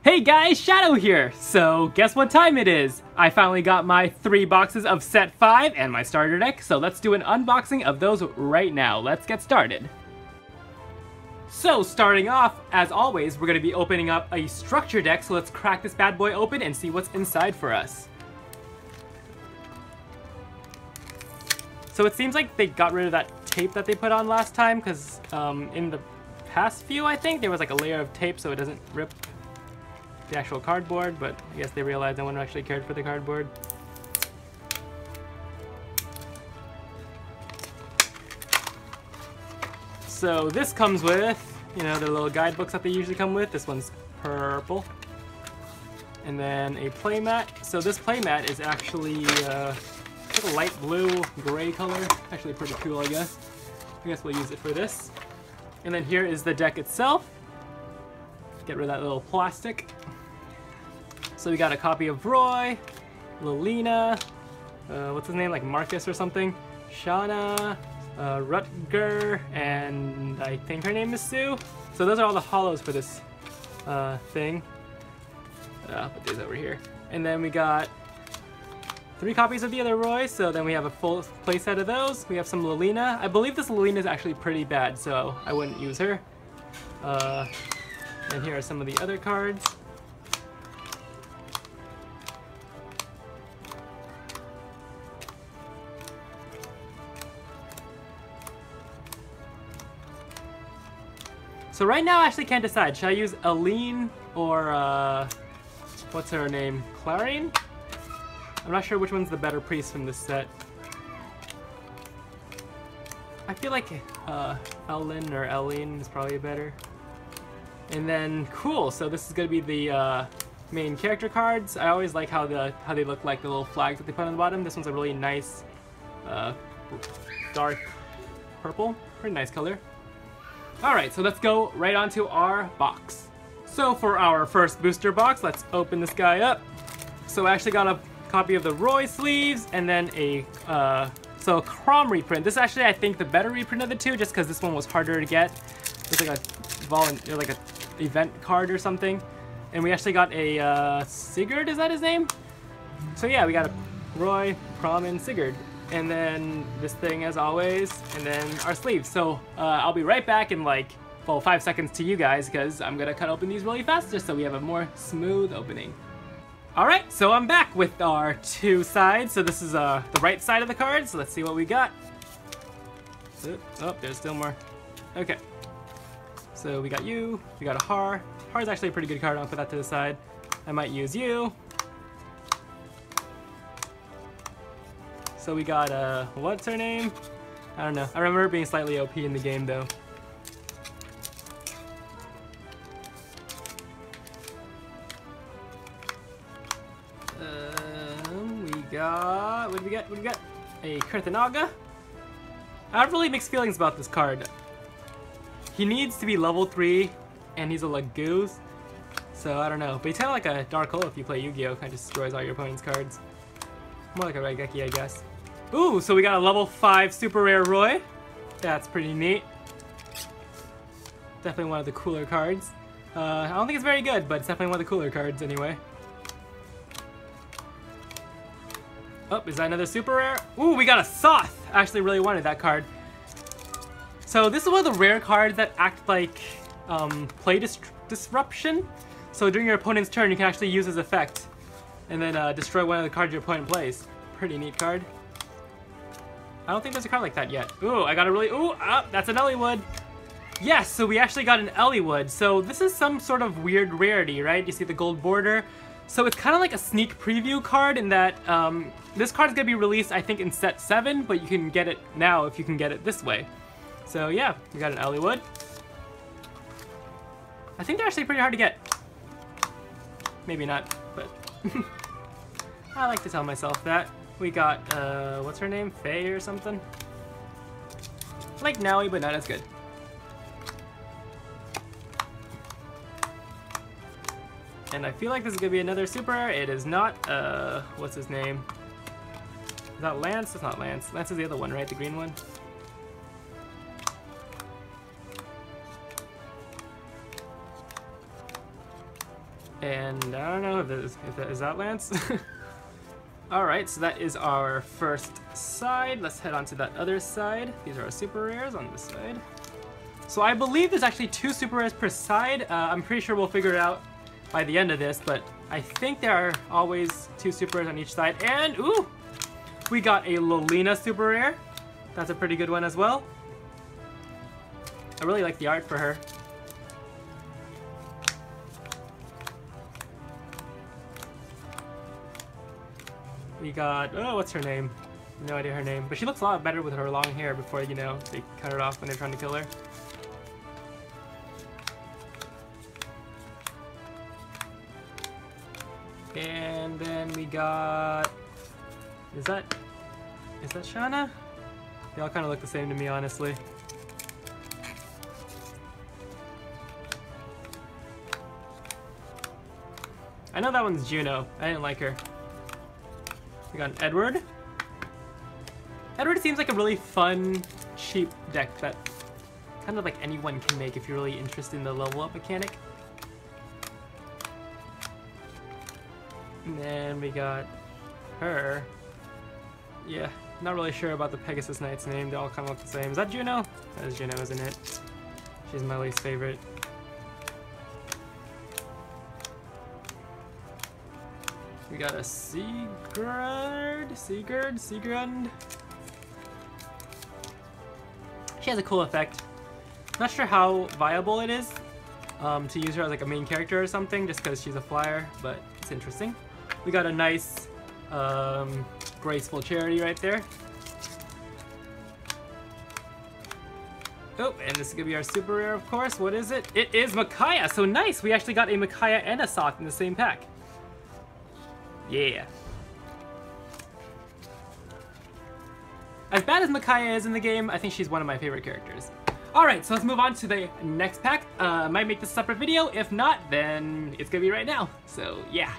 Hey guys, Shadow here! So, guess what time it is? I finally got my 3 boxes of set 5 and my starter deck, so let's do an unboxing of those right now. Let's get started. So, starting off, as always, we're going to be opening up a structure deck, so let's crack this bad boy open and see what's inside for us. So it seems like they got rid of that tape that they put on last time, because in the past few, I think, there was like a layer of tape so it doesn't rip the actual cardboard, but I guess they realized no one actually cared for the cardboard. So this comes with, you know, the little guidebooks that they usually come with. This one's purple. And then a playmat. So this playmat is actually like a light blue, gray color. Actually pretty cool, I guess. I guess we'll use it for this. And then here is the deck itself. Get rid of that little plastic. So we got a copy of Roy, Lilina, what's his name, like Marcus or something, Shauna, Rutger, and I think her name is Sue. So those are all the holos for this thing. I'll put these over here. And then we got 3 copies of the other Roy, so then we have a full playset of those. We have some Lilina. I believe this Lilina is actually pretty bad, so I wouldn't use her. And here are some of the other cards. So right now I actually can't decide. Should I use Aline or what's her name? Clarine? I'm not sure which one's the better priest from this set. I feel like Ellen or Eileen is probably better. And then, cool, so this is going to be the main character cards. I always like how they look like the little flags that they put on the bottom. This one's a really nice dark purple. Pretty nice color. Alright, so let's go right onto our box. So for our first booster box, let's open this guy up. So I actually got a copy of the Roy sleeves, and then a Chrome reprint. This is actually, I think, the better reprint of the two, just because this one was harder to get. It's like a event card or something. And we actually got a Sigurd, is that his name? So yeah, we got a Roy, Chrome, and Sigurd. And then this thing as always, and then our sleeves. So I'll be right back in like, well, 5 seconds to you guys, because I'm gonna cut open these really fast just so we have a more smooth opening. Alright, so I'm back with our 2 sides. So this is the right side of the card, so let's see what we got. Oh, there's still more. Okay. So we got you, we got a Har. Har's actually a pretty good card, I'll put that to the side. I might use you. So we got, what's her name? I don't know. I remember her being slightly OP in the game, though. What do we got? A Kurthanaga. I have really mixed feelings about this card. He needs to be level 3, and he's a Lagoose. So, I don't know. But he's kind of like a Dark Hole if you play Yu-Gi-Oh! Kind of destroys all your opponent's cards. More like a Raigeki, I guess. Ooh, so we got a level 5 super rare Roy. That's pretty neat. Definitely one of the cooler cards. I don't think it's very good, but it's definitely one of the cooler cards anyway. Oh, is that another super rare? Ooh, we got a Soth! I actually really wanted that card. So this is one of the rare cards that act like play disruption. So during your opponent's turn, you can actually use his effect and then destroy one of the cards your opponent plays. Pretty neat card. I don't think there's a card like that yet. Ooh, I got a really... Ooh, that's an Eliwood. Yes, so we actually got an Eliwood. So this is some sort of weird rarity, right? You see the gold border? So it's kind of like a sneak preview card in that this card is going to be released, I think, in set 7, but you can get it now if you can get it this way. So yeah, we got an Eliwood. I think they're actually pretty hard to get. Maybe not, but I like to tell myself that. We got, what's her name? Faye or something? Like Nowie, but not as good. And I feel like this is gonna be another super rare. It is not, what's his name? Is that Lance? It's not Lance. Lance is the other one, right? The green one? And I don't know if that is that Lance. Alright, so that is our first side. Let's head on to that other side. These are our super rares on this side. So I believe there's actually 2 super rares per side. I'm pretty sure we'll figure it out by the end of this, but I think there are always 2 super rares on each side. And, ooh! We got a Lolina super rare. That's a pretty good one as well. I really like the art for her. We got, oh, what's her name? No idea her name, but she looks a lot better with her long hair before, you know, they cut it off when they're trying to kill her. And then we got, is that Shanna? They all kind of look the same to me, honestly. I know that one's Juno. I didn't like her. We got an Edward. Edward seems like a really fun, cheap deck that kind of like anyone can make if you're really interested in the level up mechanic. And then we got her. Yeah, not really sure about the Pegasus Knight's name. They all kind of look the same. Is that Juno? That is Juno, isn't it? She's my least favorite. We got a Sigurd. She has a cool effect. Not sure how viable it is to use her as like a main character or something, just because she's a flyer, but it's interesting. We got a nice graceful Charity right there. Oh, and this is gonna be our super rare, of course. What is it? It is Micaiah. So nice. We actually got a Micaiah and a Soth in the same pack. Yeah. As bad as Micaiah is in the game, I think she's one of my favorite characters. Alright, so let's move on to the next pack. Might make this a separate video. If not, then it's gonna be right now. So, yeah.